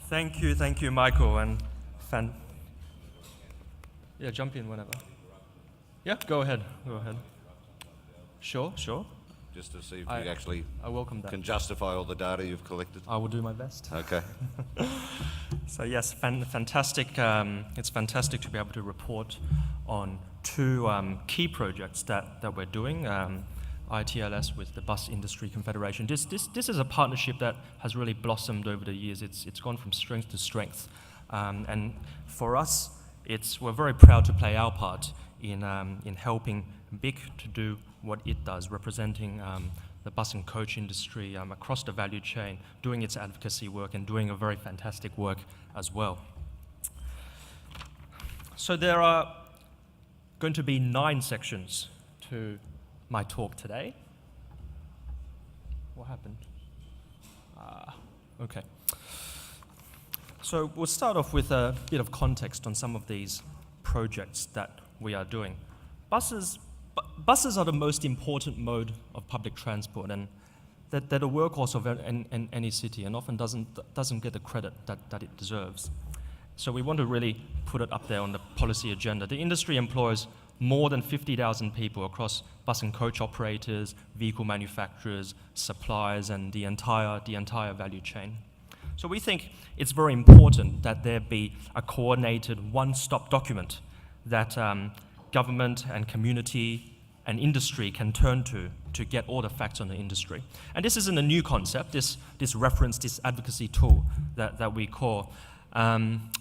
Thank you, Michael, and yeah, jump in whenever. Yeah, go ahead. Sure. Just to see if you actually I welcome that. can justify all the data you've collected. I will do my best. Okay. So yes, fantastic. It's fantastic to be able to report on two key projects that we're doing. ITLS with the Bus Industry Confederation. This is a partnership that has really blossomed over the years. It's gone from strength to strength, and for us, we're very proud to play our part in helping BIC to do what it does, representing the bus and coach industry across the value chain, doing its advocacy work and doing a very fantastic work as well. So there are going to be 9 sections to my talk today. What happened? Okay. So we'll start off with a bit of context on some of these projects that we are doing. Buses are the most important mode of public transport, and they're the workhorse of any city, and often doesn't get the credit that it deserves. So we want to really put it up there on the policy agenda. The industry employs more than 50,000 people across bus and coach operators, vehicle manufacturers, suppliers, and the entire value chain. So we think it's very important that there be a coordinated one-stop document that government and community and industry can turn to get all the facts on the industry. And this isn't a new concept, this reference, this advocacy tool that we call. One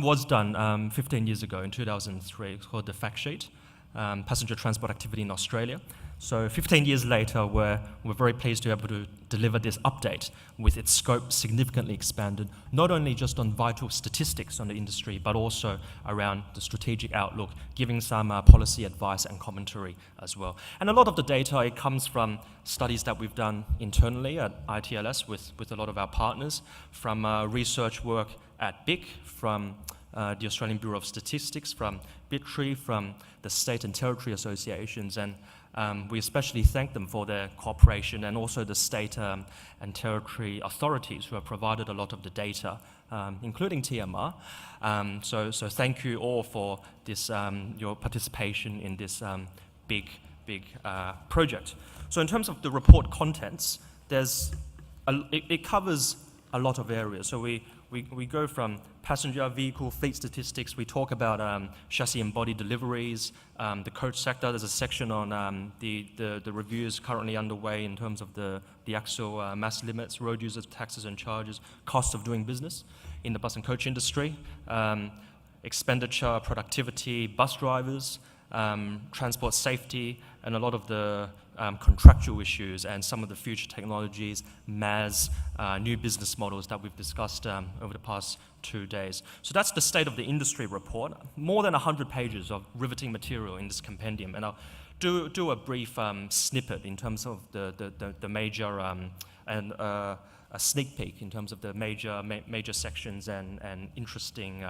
was done 15 years ago in 2003. It's called the Fact Sheet, Passenger Transport Activity in Australia. So 15 years later, we're very pleased to be able to deliver this update with its scope significantly expanded, not only just on vital statistics on the industry, but also around the strategic outlook, giving some policy advice and commentary as well. And a lot of the data, it comes from studies that we've done internally at ITLS with a lot of our partners, from research work at BIC, from the Australian Bureau of Statistics, from BITRE, from the state and territory associations, and we especially thank them for their cooperation, and also the state and territory authorities who have provided a lot of the data, including TMR. So thank you all for this, your participation in this big project. So in terms of the report contents, it covers a lot of areas. So we go from passenger vehicle fleet statistics, we talk about chassis and body deliveries, the coach sector. There's a section on the reviews currently underway in terms of the axle mass limits, road users taxes and charges, cost of doing business in the bus and coach industry, expenditure, productivity, bus drivers, transport safety, and a lot of the contractual issues and some of the future technologies, MAS, new business models that we've discussed over the past 2 days. So that's the state of the industry report. More than 100 pages of riveting material in this compendium, and I'll do a brief snippet in terms of the major and a sneak peek in terms of the major sections and interesting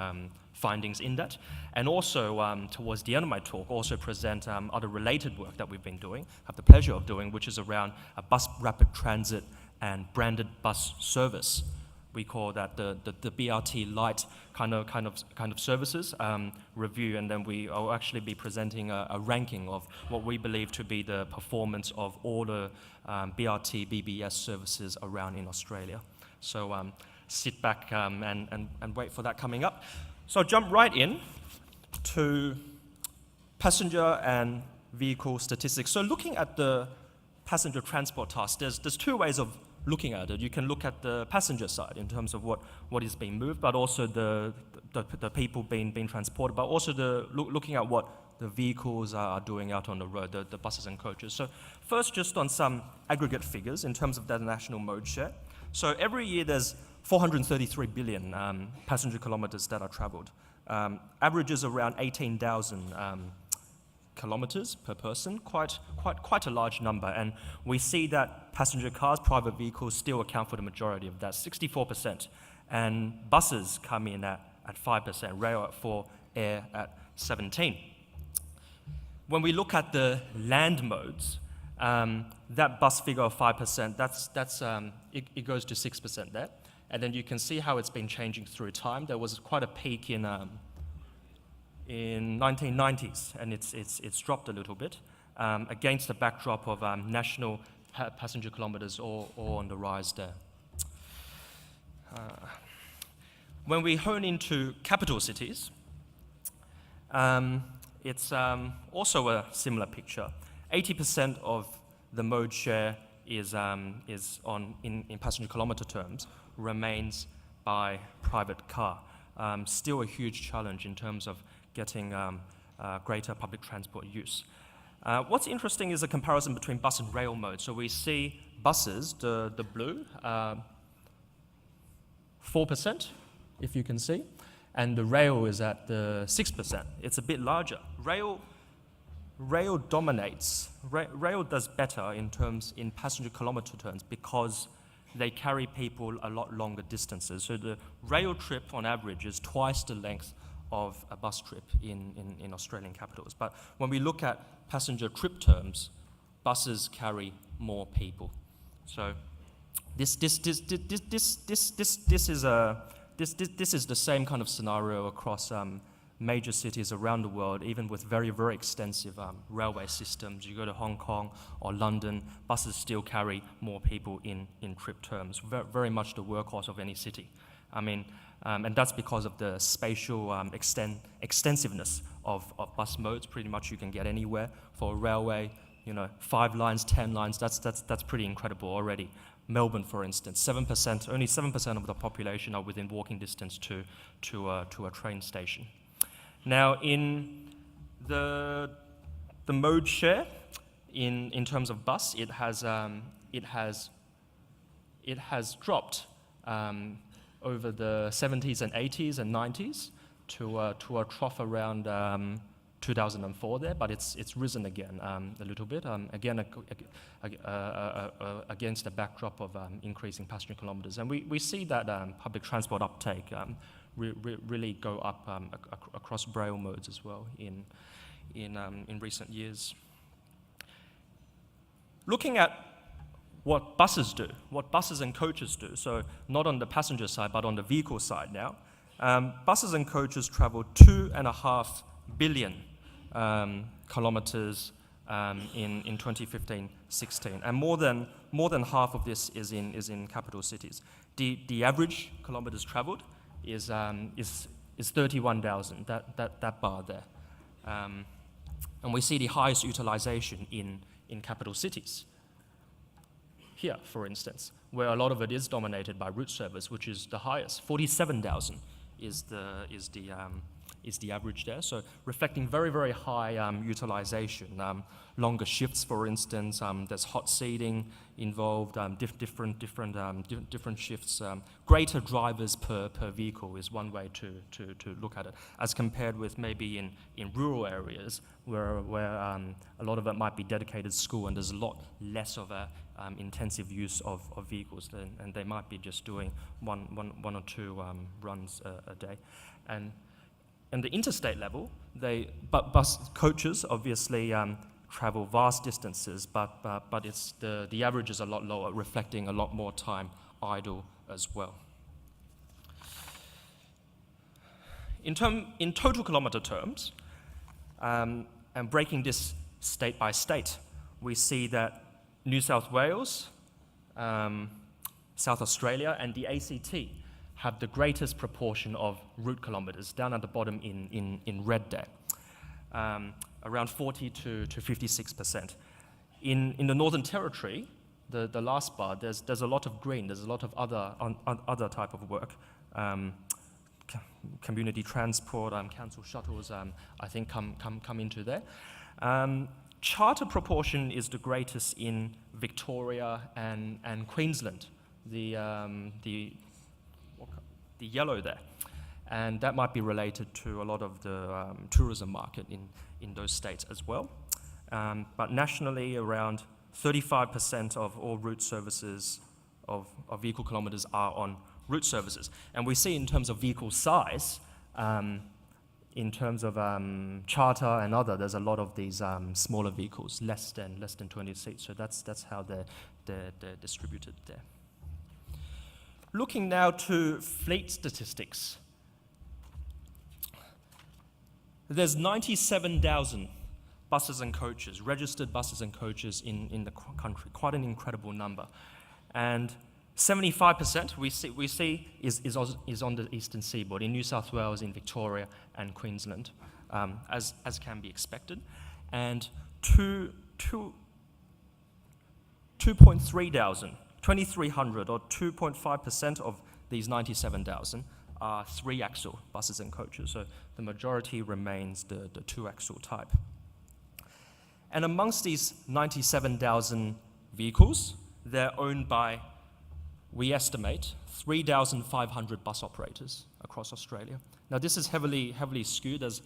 findings in that. And also, towards the end of my talk, also present other related work that we've been doing, have the pleasure of doing, which is around a bus rapid transit and branded bus service. We call that the BRT Lite kind of services review, and then I'll actually be presenting a ranking of what we believe to be the performance of all the BRT BBS services around in Australia. So sit back and wait for that coming up. So jump right in to passenger and vehicle statistics. So looking at the passenger transport task, there's 2 ways of looking at it. You can look at the passenger side in terms of what is being moved, but also the people being transported, but also looking at what the vehicles are doing out on the road, the buses and coaches. So first, just on some aggregate figures in terms of the national mode share. So every year there's 433 billion passenger kilometers that are traveled. Averages around 18,000 kilometers per person, quite a large number. And we see that passenger cars, private vehicles still account for the majority of that, 64%. And buses come in at 5%, rail at 4%, air at 17%. When we look at the land modes, that bus figure of 5%, it goes to 6% there. And then you can see how it's been changing through time. There was quite a peak in 1990s, and it's dropped a little bit against the backdrop of national passenger kilometers all on the rise there. When we hone into capital cities, it's also a similar picture. 80% of the mode share is in passenger kilometer terms remains by private car. Still a huge challenge in terms of getting greater public transport use. What's interesting is a comparison between bus and rail mode. So we see buses, the blue, 4%, if you can see, and the rail is at the 6%. It's a bit larger. Rail dominates. Rail does better in passenger kilometer terms because they carry people a lot longer distances. So the rail trip on average is twice the length of a bus trip in Australian capitals. But when we look at passenger trip terms, buses carry more people. So this is the same kind of scenario across major cities around the world, even with very, very extensive railway systems. You go to Hong Kong or London, buses still carry more people in trip terms, very much the workhorse of any city. I mean, and that's because of the spatial extensiveness of bus modes. Pretty much you can get anywhere. For a railway, 5 lines, 10 lines, that's pretty incredible already. Melbourne, for instance, only 7% of the population are within walking distance to a train station. Now, in the mode share, in terms of bus, it has dropped over the 70s and 80s and 90s to a trough around 2004 there, but it's risen again a little bit, again against the backdrop of increasing passenger kilometers. And we see that public transport uptake really go up across rail modes as well in recent years. Looking at what buses do, what buses and coaches do, so not on the passenger side, but on the vehicle side now, buses and coaches travel 2.5 billion kilometers in 2015-16, and more than half of this is in capital cities. The average kilometers traveled is 31,000. That bar there, and we see the highest utilization in capital cities. Here, for instance, where a lot of it is dominated by route service, which is the highest, 47,000 is the average there. So reflecting very, very high utilization. Longer shifts, for instance. There's hot seating involved. Different shifts. Greater drivers per vehicle is one way to look at it, as compared with maybe in rural areas where a lot of it might be dedicated school, and there's a lot less of a intensive use of vehicles, and they might be just doing one or two runs a day. And the interstate level, bus coaches obviously travel vast distances, but it's the average is a lot lower, reflecting a lot more time idle as well. In total kilometer terms, and breaking this state by state, we see that New South Wales, South Australia, and the ACT have the greatest proportion of route kilometers, down at the bottom in red there, around 40 to 56%. In the Northern Territory, the last bar, there's a lot of green, there's a lot of other type of work. Community transport, council shuttles, I think come into there. Charter proportion is the greatest in Victoria and Queensland, the yellow there, and that might be related to a lot of the tourism market in those states as well. But nationally, around 35% of all route services of vehicle kilometers are on route services, and we see in terms of vehicle size, in terms of charter and other, there's a lot of these smaller vehicles, less than 20 seats. So that's how they're distributed there. Looking now to fleet statistics. There's 97,000 buses and coaches, registered buses and coaches in the country, quite an incredible number. And 75% we see is on the eastern seaboard, in New South Wales, in Victoria and Queensland, as can be expected. And 2,300, 2,300 or 2.5% of these 97,000 are three-axle buses and coaches. So the majority remains the two-axle type. And amongst these 97,000 vehicles, they're owned by, we estimate, 3,500 bus operators across Australia. Now this is heavily skewed. There's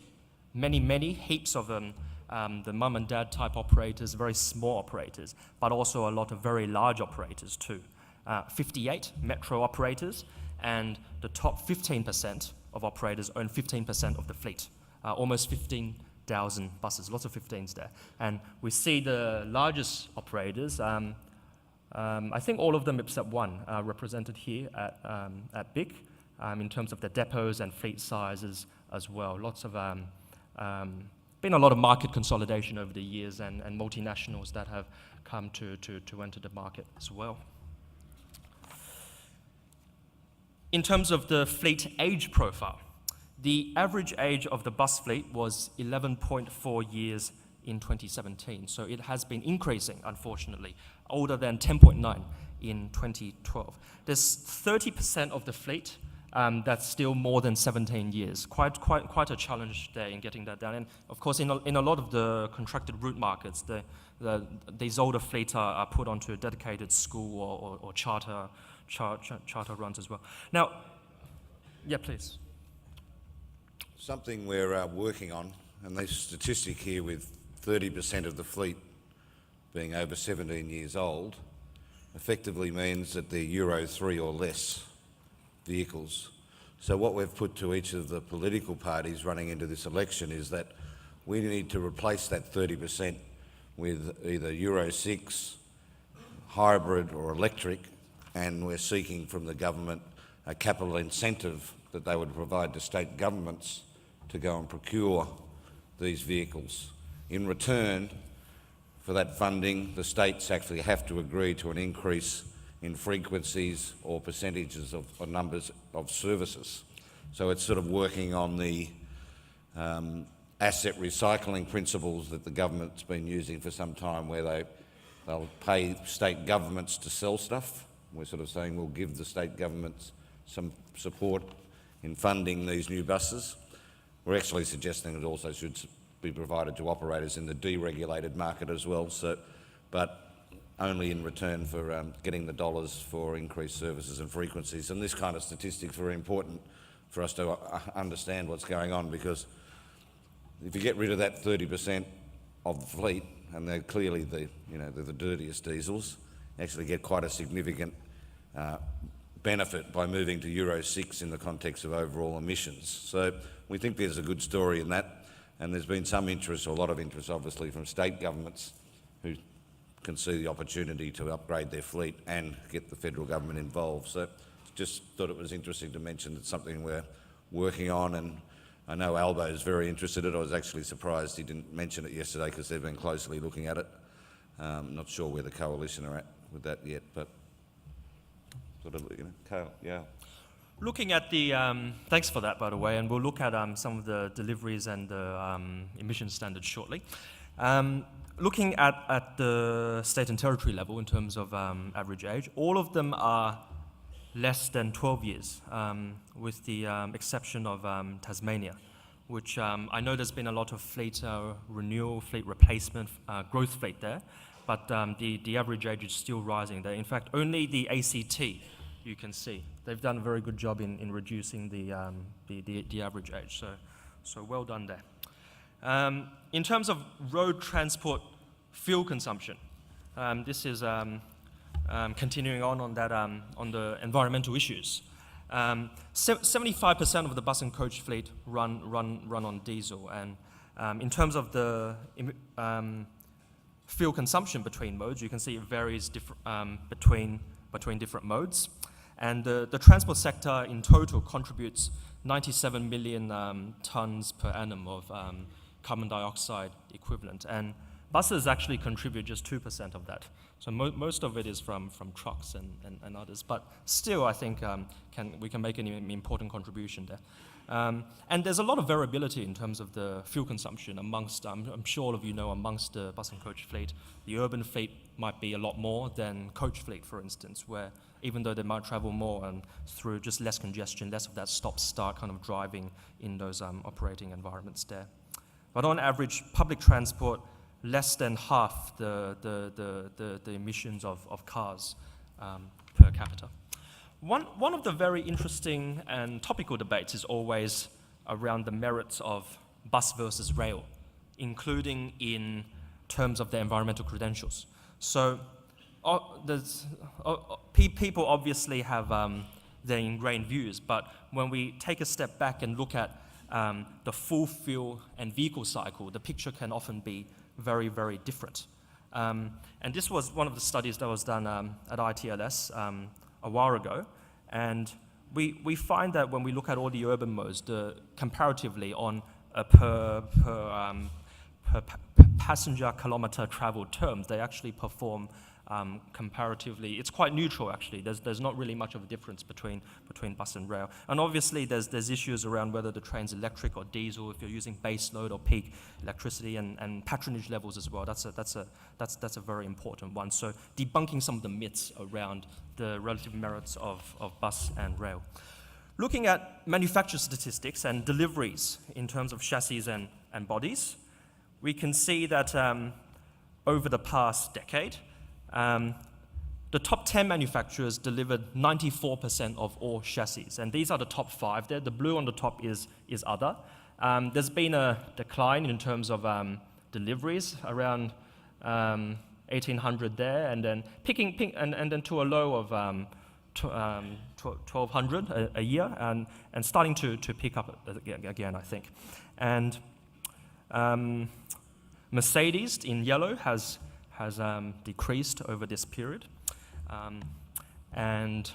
many heaps of the mum and dad type operators, very small operators, but also a lot of very large operators too. 58 metro operators, and the top 15% of operators own 15% of the fleet, almost 15,000 buses, lots of 15s there. And we see the largest operators, I think all of them except one are represented here at BIC in terms of the depots and fleet sizes as well. Lots of, been a lot of market consolidation over the years and multinationals that have come to enter the market as well. In terms of the fleet age profile, the average age of the bus fleet was 11.4 years in 2017. So it has been increasing, unfortunately, older than 10.9 in 2012. There's 30% of the fleet that's still more than 17 years. Quite a challenge there in getting that down. And of course, in a lot of the contracted route markets, these older fleets are put onto dedicated school or charter runs as well. Now, yeah, please. Something we're working on, and this statistic here with 30% of the fleet being over 17 years old, effectively means that they're Euro 3 or less vehicles. So what we've put to each of the political parties running into this election is that we need to replace that 30% with either Euro 6, hybrid or electric, and we're seeking from the government a capital incentive that they would provide to state governments to go and procure these vehicles. In return for that funding, the states actually have to agree to an increase in frequencies or percentages of or numbers of services. So it's sort of working on the asset recycling principles that the government's been using for some time, where they'll pay state governments to sell stuff. We're sort of saying we'll give the state governments some support in funding these new buses. We're actually suggesting it also should be provided to operators in the deregulated market as well, but only in return for getting the dollars for increased services and frequencies. And this kind of statistics are very important for us to understand what's going on, because if you get rid of that 30% of the fleet, and they're clearly they're the dirtiest diesels, you actually get quite a significant benefit by moving to Euro 6 in the context of overall emissions. So we think there's a good story in that, and there's been some interest, or a lot of interest obviously, from state governments who can see the opportunity to upgrade their fleet and get the federal government involved. So just thought it was interesting to mention it's something we're working on, and I know Albo is very interested in it. I was actually surprised he didn't mention it yesterday because they've been closely looking at it. Not sure where the coalition are at with that yet, but sort of, yeah. Looking at the, thanks for that, by the way, and we'll look at some of the deliveries and the emission standards shortly. Looking at the state and territory level in terms of average age, all of them are less than 12 years, with the exception of Tasmania, which I know there's been a lot of fleet renewal, fleet replacement, growth fleet there, but the average age is still rising there. In fact, only the ACT, you can see, they've done a very good job in reducing the average age, so well done there. In terms of road transport fuel consumption, this is continuing on that on the environmental issues. 75% of the bus and coach fleet run on diesel, and in terms of the fuel consumption between modes, you can see it varies between different modes. And the transport sector in total contributes 97 million tons per annum of carbon dioxide equivalent. And buses actually contribute just 2% of that. So most of it is from trucks and others. But still, I think we can make an important contribution there. And there's a lot of variability in terms of the fuel consumption amongst, I'm sure all of you know, amongst the bus and coach fleet. The urban fleet might be a lot more than coach fleet, for instance, where even though they might travel more and through just less congestion, less of that stop-start kind of driving in those operating environments there. But on average, public transport, less than half the emissions of cars per capita. One of the very interesting and topical debates is always around the merits of bus versus rail, including in terms of their environmental credentials. So people obviously have their ingrained views, but when we take a step back and look at the full fuel and vehicle cycle, the picture can often be very, very different. And this was one of the studies that was done at ITLS a while ago. And we find that when we look at all the urban modes, comparatively on a per passenger kilometer traveled terms, they actually perform comparatively. It's quite neutral, actually. There's not really much of a difference between bus and rail. And obviously, there's issues around whether the train's electric or diesel, if you're using base load or peak electricity, and patronage levels as well. That's a very important one. So debunking some of the myths around the relative merits of bus and rail. Looking at manufacturer statistics and deliveries in terms of chassis and bodies, we can see that over the past decade, the top 10 manufacturers delivered 94% of all chassis, and these are the top 5 there. The blue on the top is other. There's been a decline in terms of deliveries around 1,800 there, and then and then to a low of 1,200 a year, and starting to pick up again, I think. And Mercedes in yellow has decreased over this period, and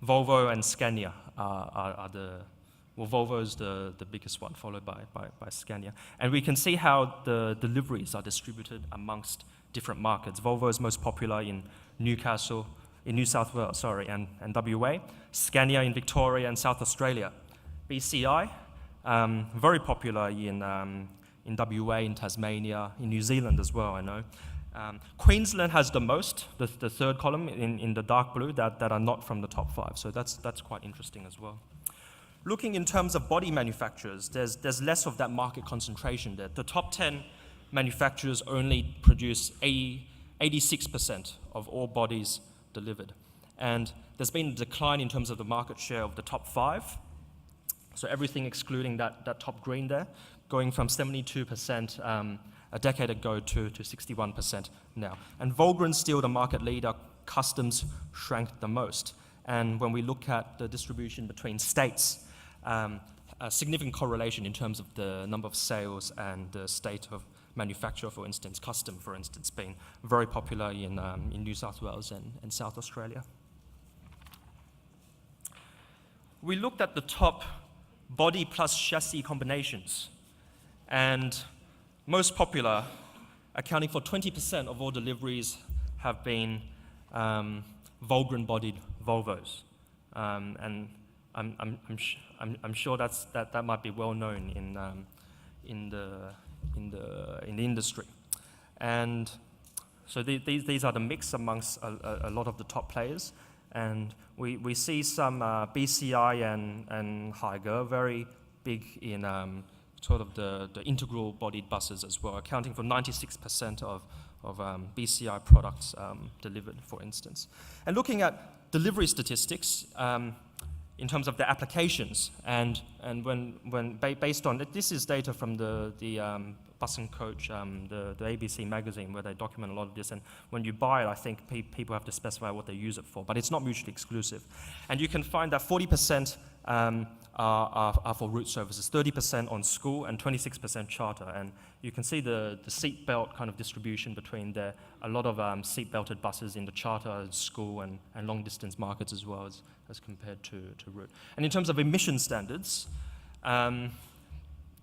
Volvo and Scania are Volvo's the biggest one, followed by Scania. And we can see how the deliveries are distributed amongst different markets. Volvo is most popular in New South Wales, and WA. Scania in Victoria and South Australia. BCI, very popular in WA, in Tasmania, in New Zealand as well, I know. Queensland has the most, the third column in the dark blue, that are not from the top 5. So that's quite interesting as well. Looking in terms of body manufacturers, there's less of that market concentration there. The top 10 manufacturers only produce 86% of all bodies delivered. And there's been a decline in terms of the market share of the top 5. So everything excluding that top green there, going from 72% a decade ago to 61% now. And Volgren's still the market leader. Customs shrank the most. And when we look at the distribution between states, a significant correlation in terms of the number of sales and the state of manufacture, for instance, Custom, for instance, being very popular in New South Wales and South Australia. We looked at the top body plus chassis combinations, and most popular, accounting for 20% of all deliveries, have been Volgren-bodied Volvos, and I'm sure that might be well known in the industry. And so these are the mix amongst a lot of the top players, and we see some BCI and Higer very big in sort of the integral bodied buses as well, accounting for 96% of BCI products delivered, for instance. And looking at delivery statistics in terms of the applications, and when based on this is data from the Bus and Coach, the ABC magazine, where they document a lot of this. And when you buy it, I think people have to specify what they use it for, but it's not mutually exclusive. And you can find that 40% are for route services, 30% on school and 26% charter. And you can see the seat belt kind of distribution between there. A lot of seat belted buses in the charter, school, and long distance markets as well as compared to route. And in terms of emission standards,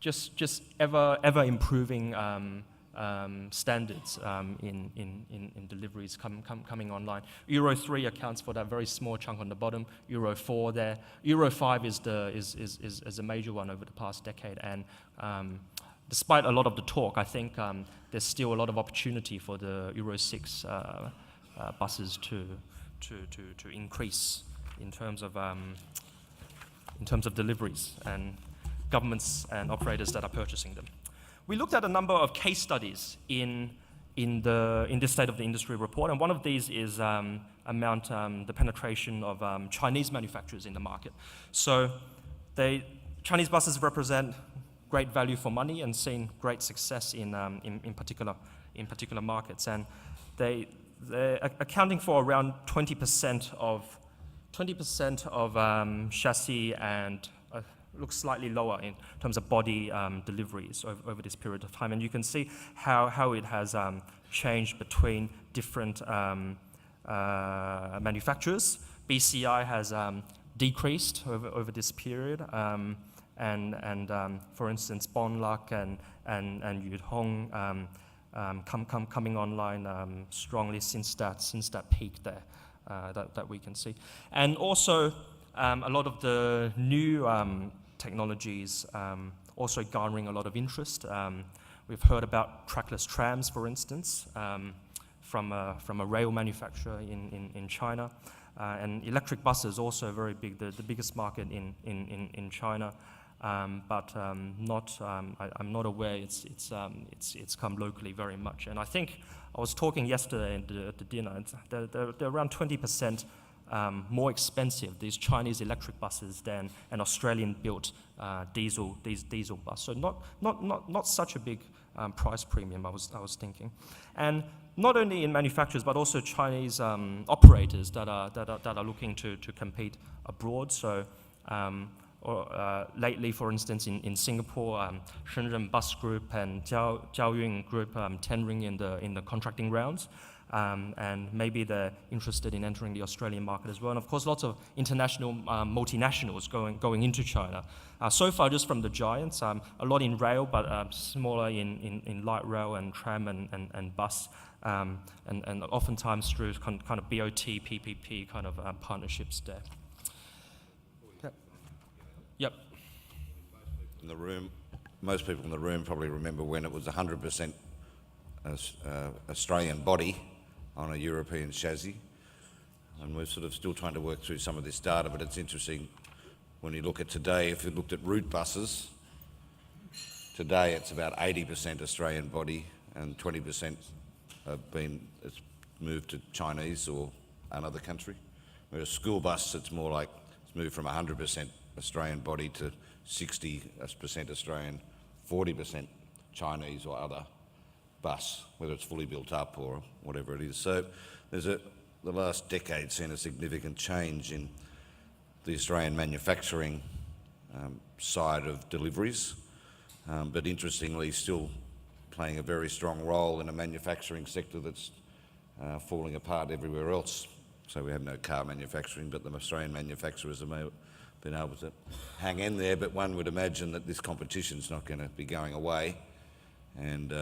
just ever improving standards in deliveries coming online. Euro 3 accounts for that very small chunk on the bottom. Euro 4 there. Euro 5 is a major one over the past decade. And despite a lot of the talk, I think there's still a lot of opportunity for the Euro 6 buses to increase in terms of deliveries and governments and operators that are purchasing them. We looked at a number of case studies in this State of the Industry report, and one of these is the penetration of Chinese manufacturers in the market. So Chinese buses represent great value for money and seen great success in particular markets, and they're accounting for around 20% of chassis and looks slightly lower in terms of body deliveries over this period of time. And you can see how it has changed between different manufacturers. BCI has decreased over this period, and for instance, Bonlac and Yudhong coming online strongly since that peak there that we can see. And also a lot of the new technologies also garnering a lot of interest. We've heard about trackless trams, for instance, from a rail manufacturer in China, and electric buses also very big, the biggest market in China, but I'm not aware it's come locally very much. And I think I was talking yesterday at the dinner. They're around 20%. More expensive, these Chinese electric buses, than an Australian-built diesel bus. So not such a big price premium, I was thinking. And not only in manufacturers, but also Chinese operators that are looking to compete abroad. So lately, for instance, in Singapore, Shenzhen Bus Group and Jiaoyun Group tendering in the contracting rounds. And maybe they're interested in entering the Australian market as well. And of course, lots of international multinationals going into China. So far, just from the giants, a lot in rail, but smaller in light rail and tram and bus, and oftentimes through kind of BOT, PPP kind of partnerships there. Yep. In the room, most people in the room probably remember when it was 100% Australian body on a European chassis, and we're sort of still trying to work through some of this data, but it's interesting when you look at today. If you looked at route buses, today it's about 80% Australian body and 20% it's moved to Chinese or another country. Whereas school bus, it's more like it's moved from 100% Australian body to 60% Australian, 40% Chinese or other bus, whether it's fully built up or whatever it is. So there's the last decade seen a significant change in the Australian manufacturing side of deliveries, but interestingly still playing a very strong role in a manufacturing sector that's falling apart everywhere else. So we have no car manufacturing, but the Australian manufacturers have been able to hang in there, but one would imagine that this competition's not going to be going away, and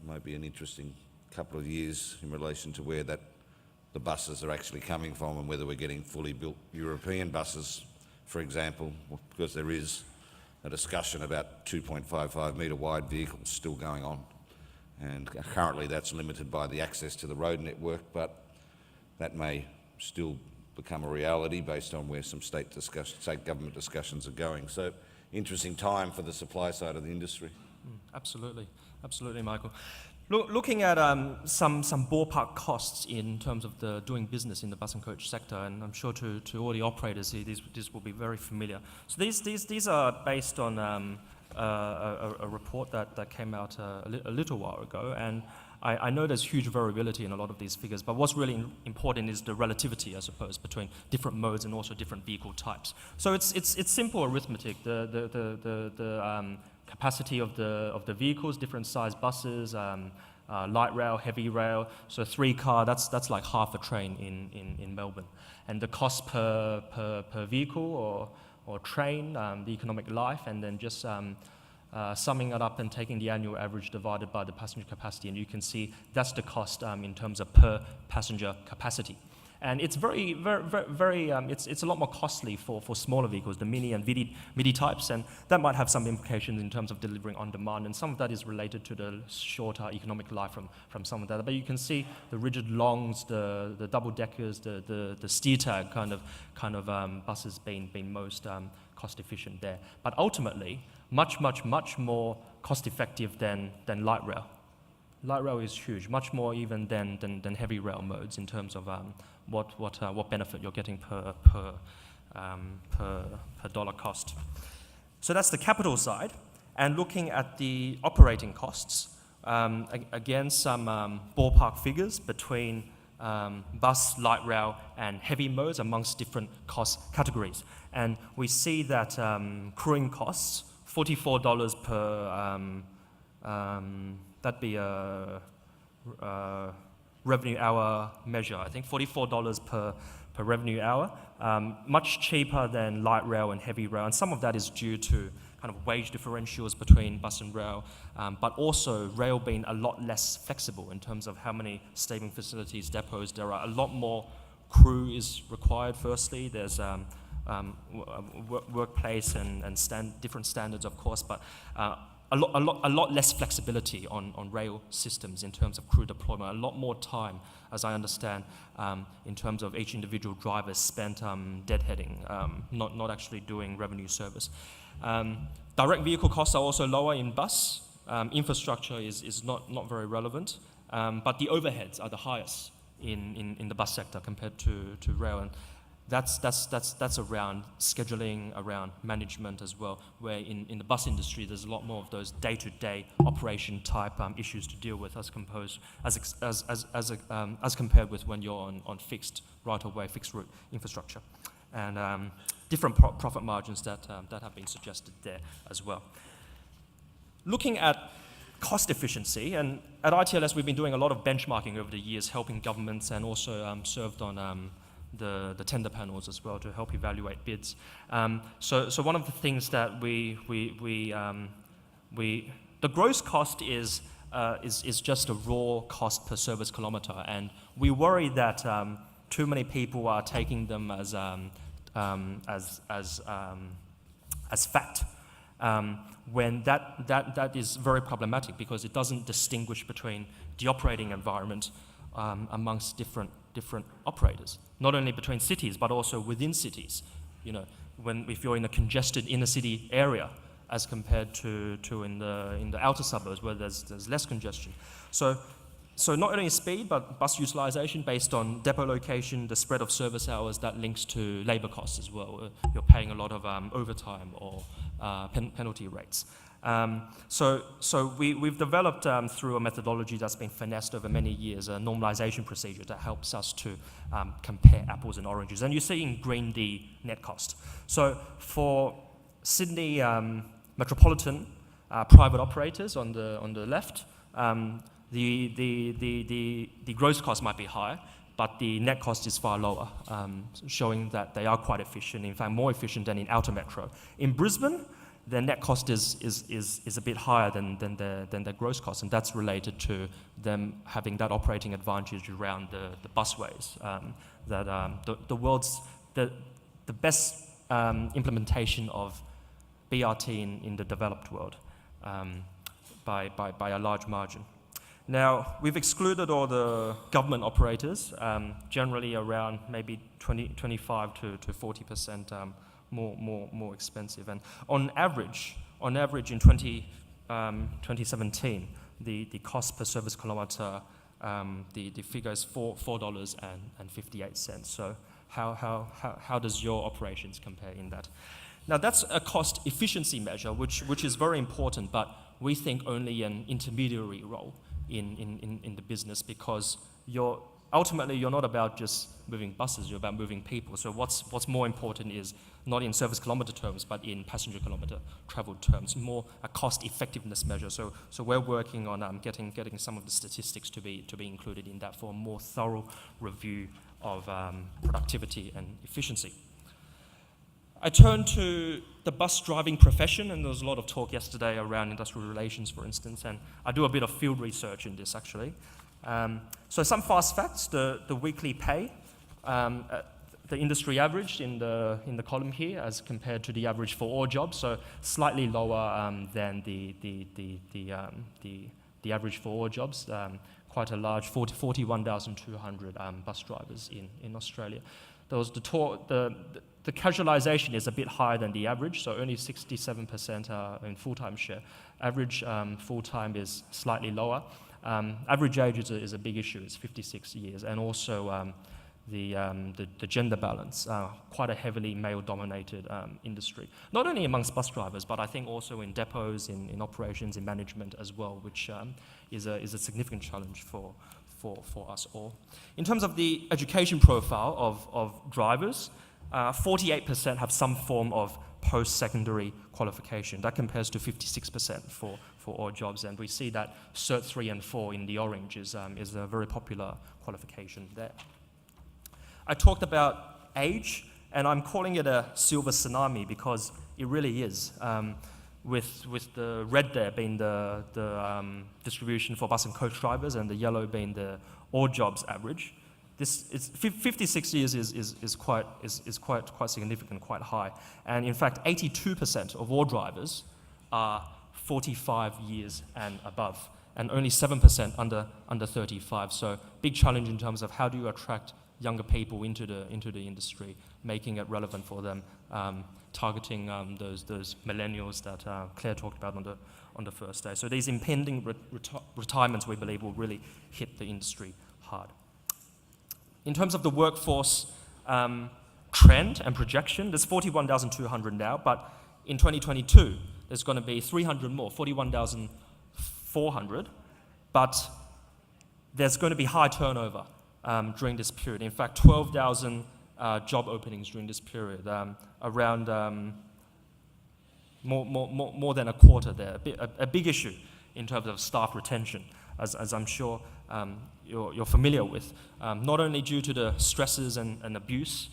might be an interesting couple of years in relation to where the buses are actually coming from and whether we're getting fully built European buses, for example, because there is a discussion about 2.55 metre wide vehicles still going on, and currently that's limited by the access to the road network, but that may still become a reality based on where some state government discussions are going. So interesting time for the supply side of the industry. Absolutely, Michael. Looking at some ballpark costs in terms of doing business in the bus and coach sector, and I'm sure to all the operators here, this will be very familiar. So these are based on a report that came out a little while ago, and I know there's huge variability in a lot of these figures, but what's really important is the relativity, I suppose, between different modes and also different vehicle types. So it's simple arithmetic. The capacity of the vehicles, different size buses, light rail, heavy rail. So 3-car, that's like half a train in Melbourne. And the cost per vehicle or train, the economic life, and then just summing it up and taking the annual average divided by the passenger capacity, and you can see that's the cost in terms of per passenger capacity. And it's it's a lot more costly for smaller vehicles, the mini and midi types, and that might have some implications in terms of delivering on demand, and some of that is related to the shorter economic life from some of that. But you can see the rigid longs, the double deckers, the steer tag kind of buses being most cost efficient there. But ultimately, much more cost effective than light rail. Light rail is huge, much more even than heavy rail modes in terms of what benefit you're getting per dollar cost. So that's the capital side. And looking at the operating costs, again, some ballpark figures between bus, light rail, and heavy modes amongst different cost categories. And we see that crewing costs, $44 per, that'd be a revenue hour measure, I think, $44 per revenue hour, much cheaper than light rail and heavy rail, and some of that is due to kind of wage differentials between bus and rail, but also rail being a lot less flexible in terms of how many staging facilities, depots there are. A lot more crew is required, firstly. There's workplace and different standards, of course, but a lot less flexibility on rail systems in terms of crew deployment, a lot more time, as I understand, in terms of each individual driver spent deadheading, not actually doing revenue service. Direct vehicle costs are also lower in bus. Infrastructure is not very relevant, but the overheads are the highest in the bus sector compared to rail. And that's around scheduling, around management as well, where in the bus industry there's a lot more of those day-to-day operation type issues to deal with as compared with when you're on fixed right-of-way, fixed route infrastructure, and different profit margins that have been suggested there as well. Looking at cost efficiency, and at ITLS we've been doing a lot of benchmarking over the years, helping governments, and also served on the tender panels as well to help evaluate bids. So one of the things that the gross cost is just a raw cost per service kilometre, and we worry that too many people are taking them as fact, when that is very problematic because it doesn't distinguish between the operating environment amongst different operators, not only between cities but also within cities. If you're in a congested inner city area as compared to in the outer suburbs where there's less congestion. So not only speed but bus utilization based on depot location, the spread of service hours, that links to labor costs as well. You're paying a lot of overtime or penalty rates. So we've developed through a methodology that's been finessed over many years, a normalization procedure that helps us to compare apples and oranges. And you see in green the net cost. So for Sydney metropolitan private operators on the left, the gross cost might be higher, but the net cost is far lower, showing that they are quite efficient, in fact more efficient than in outer metro. In Brisbane, the net cost is a bit higher than their gross cost, and that's related to them having that operating advantage around the busways. The world's the best implementation of BRT in the developed world by a large margin. Now, we've excluded all the government operators, generally around maybe 25 to 40% more expensive. And on average in 2017, the cost per service kilometre, the figure is $4.58. So how does your operations compare in that? Now that's a cost efficiency measure, which is very important, but we think only an intermediary role in the business, because ultimately you're not about just moving buses, you're about moving people. So what's more important is not in service kilometer terms, but in passenger kilometer traveled terms, more a cost effectiveness measure. So we're working on getting some of the statistics to be included in that for a more thorough review of productivity and efficiency. I turn to the bus driving profession, and there was a lot of talk yesterday around industrial relations, for instance, and I do a bit of field research in this, actually. So some fast facts: the weekly pay, the industry average in the column here, as compared to the average for all jobs, so slightly lower than the average for all jobs. Quite a large 41,200 bus drivers in Australia. There was the casualisation is a bit higher than the average, so only 67% are in full-time share. Average full-time is slightly lower. Average age is a big issue, it's 56 years, and also the gender balance, quite a heavily male-dominated industry. Not only amongst bus drivers, but I think also in depots, in operations, in management as well, which is a significant challenge for us all. In terms of the education profile of drivers, 48% have some form of post-secondary qualification. That compares to 56% for all jobs, and we see that Cert 3 and 4 in the orange is a very popular qualification there. I talked about age, and I'm calling it a silver tsunami because it really is. With the red there being the distribution for bus and coach drivers, and the yellow being the all jobs average. This is 56 years is quite significant, quite high, and in fact 82% of all drivers are 45 years and above, and only 7% under 35. So big challenge in terms of how do you attract younger people into the industry, making it relevant for them, targeting those millennials that Claire talked about on the first day. So these impending retirements, we believe, will really hit the industry hard. In terms of the workforce trend and projection, there's 41,200 now, but in 2022, there's going to be 300 more, 41,400, but there's going to be high turnover during this period. In fact, 12,000 job openings during this period, around more than a quarter there, a big issue in terms of staff retention, as I'm sure you're familiar with, not only due to the stresses and abuse,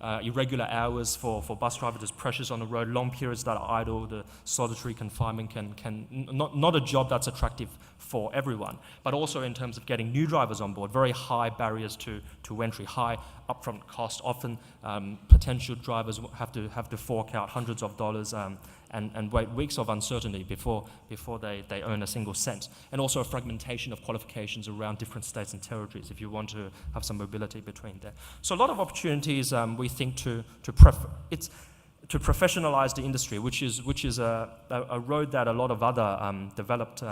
irregular hours for bus drivers, there's pressures on the road, long periods that are idle, the solitary confinement can not a job that's attractive for everyone, but also in terms of getting new drivers on board, very high barriers to entry, high upfront cost. Often potential drivers have to fork out hundreds of dollars and wait weeks of uncertainty before they earn a single cent. And also a fragmentation of qualifications around different states and territories if you want to have some mobility between there. So a lot of opportunities, we think, to professionalize the industry, which is a road that a lot of other developed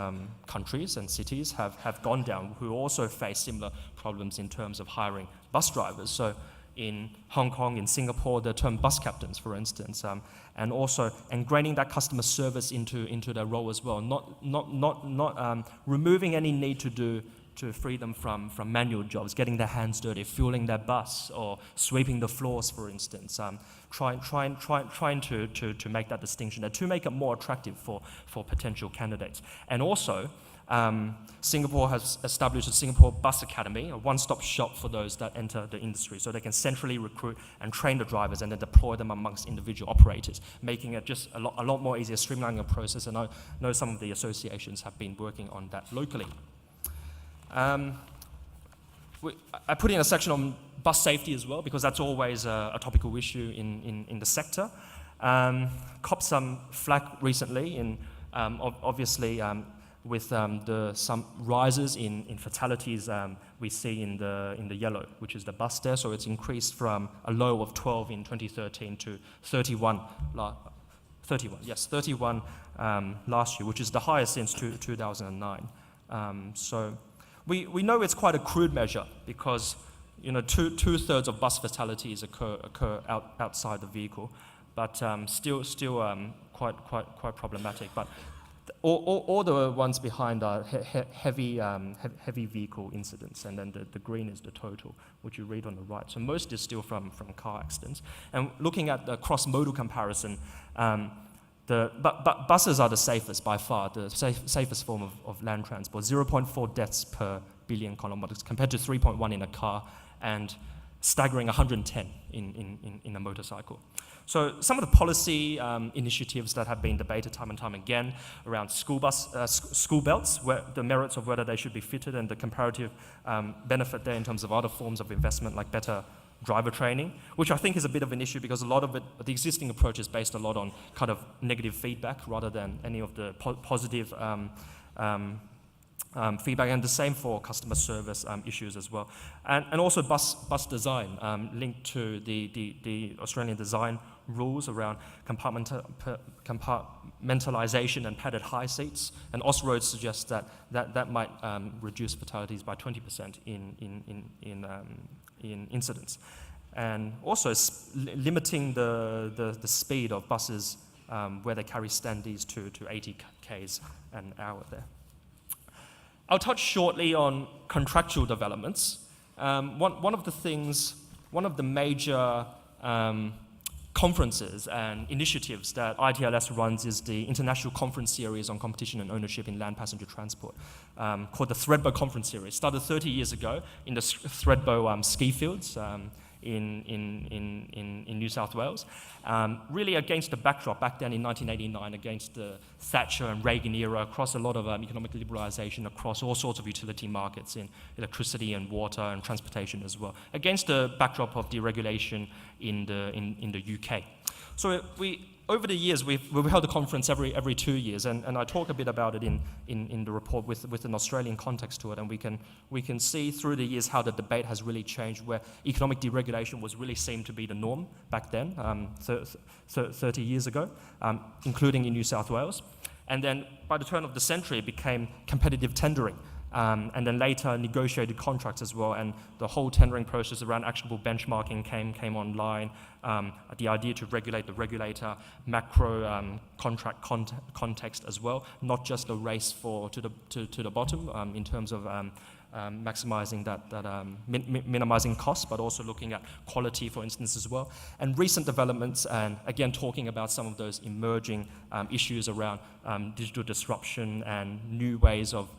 countries and cities have gone down, who also face similar problems in terms of hiring bus drivers. So in Hong Kong, in Singapore, the term bus captains, for instance, and also ingraining that customer service into their role as well, not removing any need to free them from manual jobs, getting their hands dirty, fueling their bus, or sweeping the floors, for instance. Trying to make that distinction, and to make it more attractive for potential candidates. And also, Singapore has established a Singapore Bus Academy, a one-stop shop for those that enter the industry, so they can centrally recruit and train the drivers and then deploy them amongst individual operators, making it just a lot more easier, streamlining the process. And I know some of the associations have been working on that locally. I put in a section on bus safety as well, because that's always a topical issue in the sector. Copped some flack recently, obviously with some rises in fatalities we see in the yellow, which is the bus there. So it's increased from a low of 12 in 2013 to 31 last year, which is the highest since 2009. So we know it's quite a crude measure, because two-thirds of bus fatalities occur outside the vehicle, but still quite problematic. But All the ones behind are heavy vehicle incidents, and then the green is the total, which you read on the right. So most is still from car accidents. And looking at the cross-modal comparison, buses are the safest by far, the safest form of land transport. 0.4 deaths per billion kilometers compared to 3.1 in a car, and staggering 110 in a motorcycle. So some of the policy initiatives that have been debated time and time again around school belts, where the merits of whether they should be fitted and the comparative benefit there in terms of other forms of investment like better driver training, which I think is a bit of an issue because a lot of it, the existing approach is based a lot on kind of negative feedback rather than any of the positive feedback, and the same for customer service issues as well. And also bus design linked to the Australian design rules around compartmentalization and padded high seats. And Austroads suggests that might reduce fatalities by 20% in incidents. And also limiting the speed of buses where they carry standees to 80 k's an hour there. I'll touch shortly on contractual developments. One of the major conferences and initiatives that ITLS runs is the International Conference Series on Competition and Ownership in Land Passenger Transport, called the Thredbo Conference Series. Started 30 years ago in the Thredbo ski fields in New South Wales, really against the backdrop back then in 1989, against the Thatcher and Reagan era, across a lot of economic liberalisation across all sorts of utility markets in electricity and water and transportation as well, against the backdrop of deregulation in the UK. So over the years, we've held a conference every 2 years, and I talk a bit about it in the report with an Australian context to it, and we can see through the years how the debate has really changed, where economic deregulation was really seen to be the norm back then, 30 years ago, including in New South Wales. And then by the turn of the century, it became competitive tendering. And then later negotiated contracts as well, and the whole tendering process around actionable benchmarking came online. The idea to regulate the regulator, macro contract context as well, not just a race to the bottom in terms of maximizing minimizing costs, but also looking at quality, for instance, as well. And recent developments, and again talking about some of those emerging issues around digital disruption and new ways of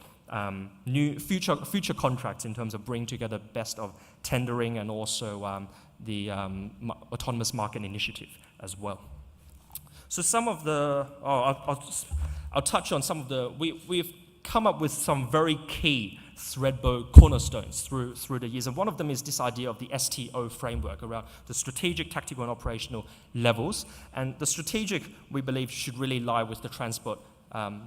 new future contracts in terms of bringing together best of tendering and also the autonomous market initiative as well. So some of the, I'll touch on some of the, we've come up with some very key Thredbo cornerstones through the years, and one of them is this idea of the STO framework around the strategic, tactical and operational levels. And the strategic, we believe, should really lie with the transport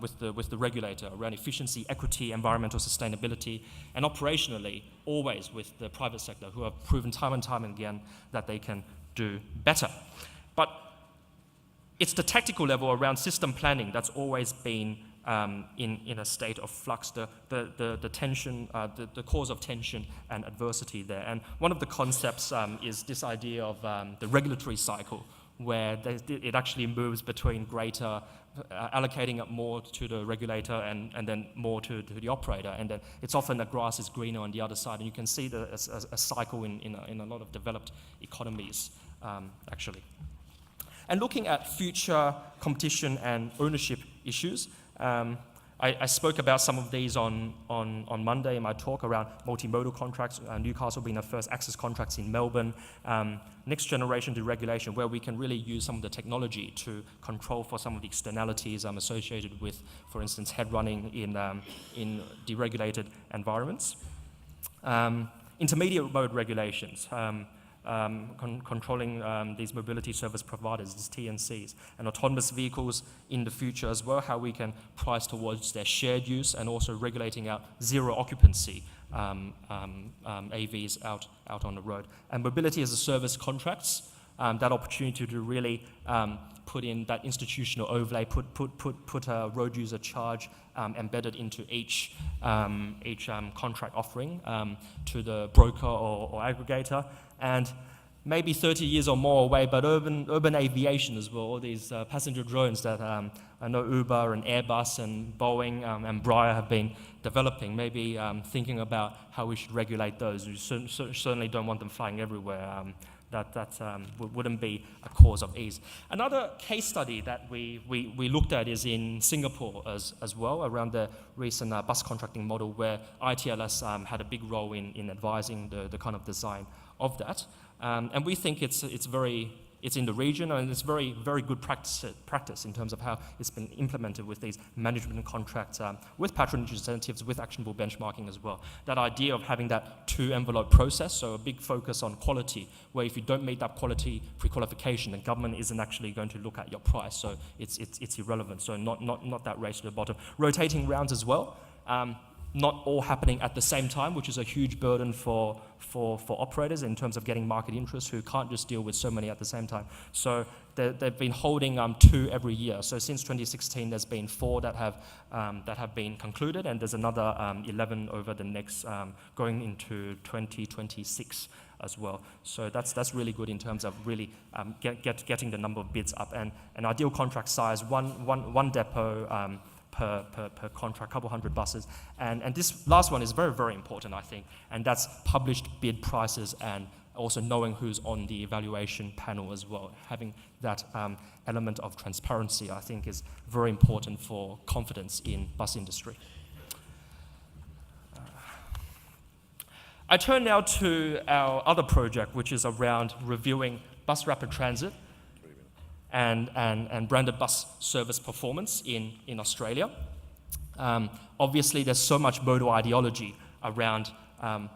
with the regulator around efficiency, equity, environmental sustainability, and operationally, always with the private sector, who have proven time and time again that they can do better. But it's the tactical level around system planning that's always been in a state of flux, the tension, the cause of tension and adversity there. And one of the concepts is this idea of the regulatory cycle, where it actually moves between greater allocating up more to the regulator and then more to the operator, and then it's often the grass is greener on the other side, and you can see a cycle in a lot of developed economies actually. And looking at future competition and ownership issues, I spoke about some of these on Monday in my talk around multimodal contracts, Newcastle being the first access contracts in Melbourne, next generation deregulation, where we can really use some of the technology to control for some of the externalities associated with, for instance, head running in deregulated environments. Intermediate mode regulations, controlling these mobility service providers, these TNCs, and autonomous vehicles in the future as well, how we can price towards their shared use, and also regulating out zero occupancy AVs out on the road. And mobility as a service contracts, that opportunity to really put in that institutional overlay, put a road user charge embedded into each contract offering to the broker or aggregator. And maybe 30 years or more away, but urban aviation as well, all these passenger drones that I know Uber and Airbus and Boeing and Breyer have been developing, maybe thinking about how we should regulate those. We certainly don't want them flying everywhere. That wouldn't be a cause of ease. Another case study that we looked at is in Singapore as well, around the recent bus contracting model, where ITLS had a big role in advising the kind of design of that. And we think it's in the region, and it's very good practice in terms of how it's been implemented with these management contracts, with patronage incentives, with actionable benchmarking as well. That idea of having that two-envelope process, so a big focus on quality, where if you don't meet that quality pre-qualification, the government isn't actually going to look at your price, so it's irrelevant. So not that race to the bottom. Rotating rounds as well. Not all happening at the same time, which is a huge burden for operators in terms of getting market interest, who can't just deal with so many at the same time. So they've been holding 2 every year. So since 2016, there's been 4 that have been concluded, and there's another 11 over the next going into 2026 as well. So that's really good in terms of really getting the number of bids up, and an ideal contract size, one depot. Per contract, couple hundred buses. And this last one is very important, I think, and that's published bid prices and also knowing who's on the evaluation panel as well. Having that element of transparency, I think, is very important for confidence in bus industry. I turn now to our other project, which is around reviewing bus rapid transit and branded bus service performance in Australia. Obviously, there's so much modal ideology around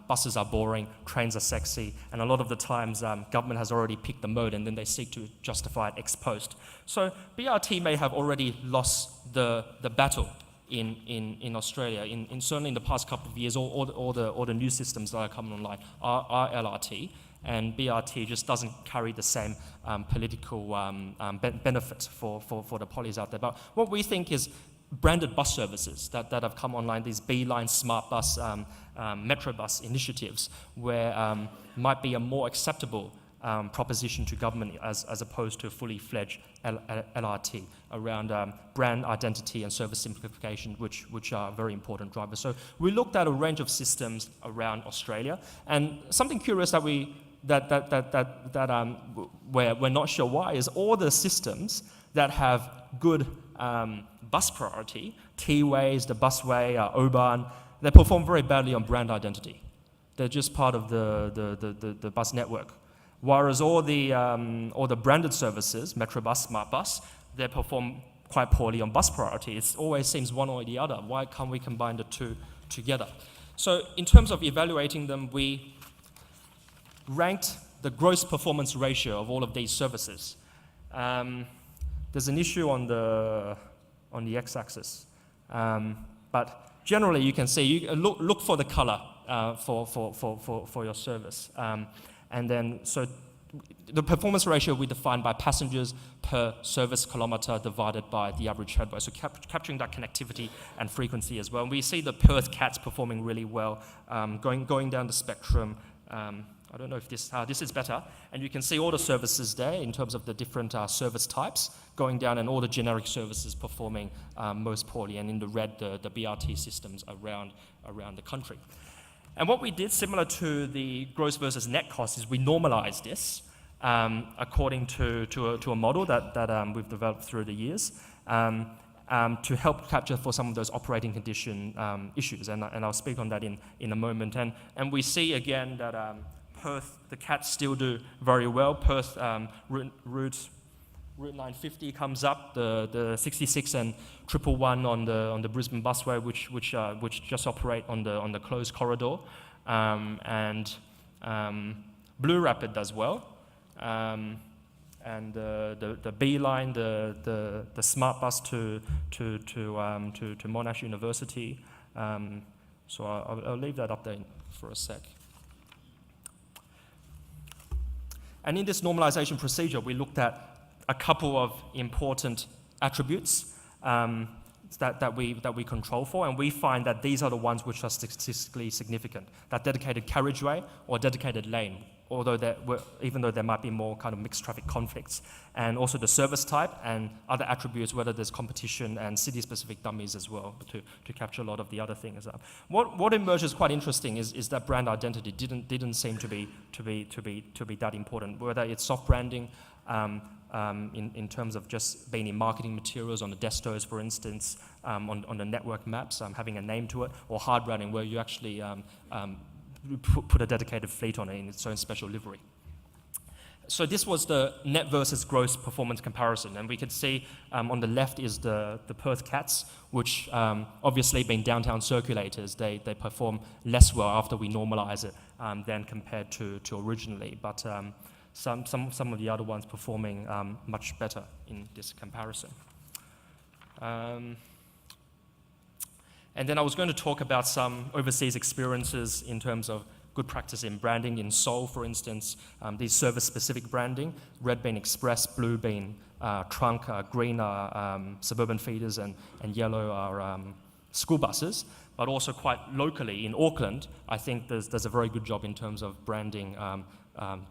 buses are boring, trains are sexy, and a lot of the times government has already picked the mode and then they seek to justify it ex post. So BRT may have already lost the battle in Australia. Certainly in the past couple of years, all the new systems that are coming online are LRT, and BRT just doesn't carry the same political benefits for the polys out there. But what we think is branded bus services that have come online, these B-Line, Smart Bus, Metro Bus initiatives, where might be a more acceptable proposition to government as opposed to a fully fledged LRT around brand identity and service simplification, which are very important drivers. So we looked at a range of systems around Australia, and something curious that we're not sure why is all the systems that have good bus priority, T-Ways, the busway, O-Bahn, they perform very badly on brand identity. They're just part of the bus network. Whereas all the branded services, Metro Bus, Smart Bus, they perform quite poorly on bus priority. It always seems one or the other. Why can't we combine the two together? So in terms of evaluating them, we ranked the gross performance ratio of all of these services. There's an issue on the x-axis, but generally you can see, you look for the color for your service. And then, so the performance ratio we define by passengers per service kilometre divided by the average headway. So capturing that connectivity and frequency as well. And we see the Perth Cats performing really well, going down the spectrum. I don't know if this is better. And you can see all the services there in terms of the different service types going down, and all the generic services performing most poorly. And in the red, the BRT systems around the country. And what we did, similar to the gross versus net cost, is we normalized this according to a model that we've developed through the years to help capture for some of those operating condition issues. And I'll speak on that in a moment. And we see again that Perth, the Cats still do very well. Perth Route 950 comes up, the 66 and 111 on the Brisbane busway, which just operate on the closed corridor, and Blue Rapid does well, and the B line, the Smart Bus to Monash University. So I'll leave that up there for a sec. And in this normalization procedure, we looked at a couple of important attributes that we control for, and we find that these are the ones which are statistically significant. That dedicated carriageway or dedicated lane, even though there might be more kind of mixed traffic conflicts, and also the service type and other attributes, whether there's competition and city-specific dummies as well to capture a lot of the other things. What emerges quite interesting is that brand identity didn't seem to be that important. Whether it's soft branding in terms of just being in marketing materials on the destos, for instance, on the network maps, having a name to it, or hard branding where you actually put a dedicated fleet on it in its own special livery. So this was the net versus gross performance comparison, and we could see on the left is the Perth Cats, which obviously being downtown circulators, they perform less well after we normalize it than compared to originally, but some of the other ones performing much better in this comparison. And then I was going to talk about some overseas experiences in terms of good practice in branding. In Seoul, for instance, these service-specific branding, red being express, blue being trunk, green are suburban feeders, and yellow are school buses. But also quite locally in Auckland, I think there's a very good job in terms of branding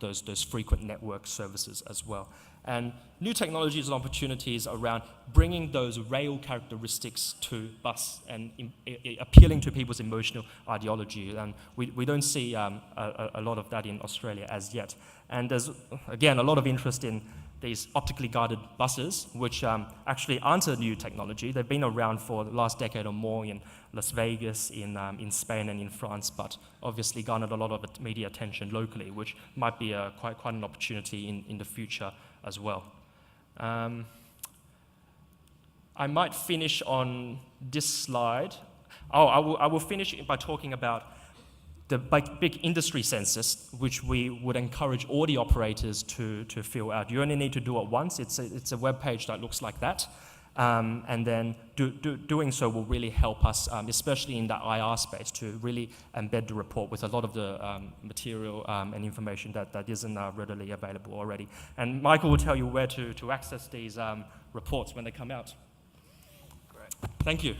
those frequent network services as well. And new technologies and opportunities around bringing those rail characteristics to bus and appealing to people's emotional ideology. And we don't see a lot of that in Australia as yet. And there's, again, a lot of interest in these optically guided buses, which actually aren't a new technology. They've been around for the last decade or more in Las Vegas, in Spain and in France, but obviously garnered a lot of media attention locally, which might be quite an opportunity in the future as well. I might finish on this slide. I will finish by talking about the big industry census, which we would encourage all the operators to fill out. You only need to do it once. It's a web page that looks like that. And then doing so will really help us, especially in the IR space, to really embed the report with a lot of the material and information that isn't readily available already. And Michael will tell you where to access these reports when they come out. Great. Thank you.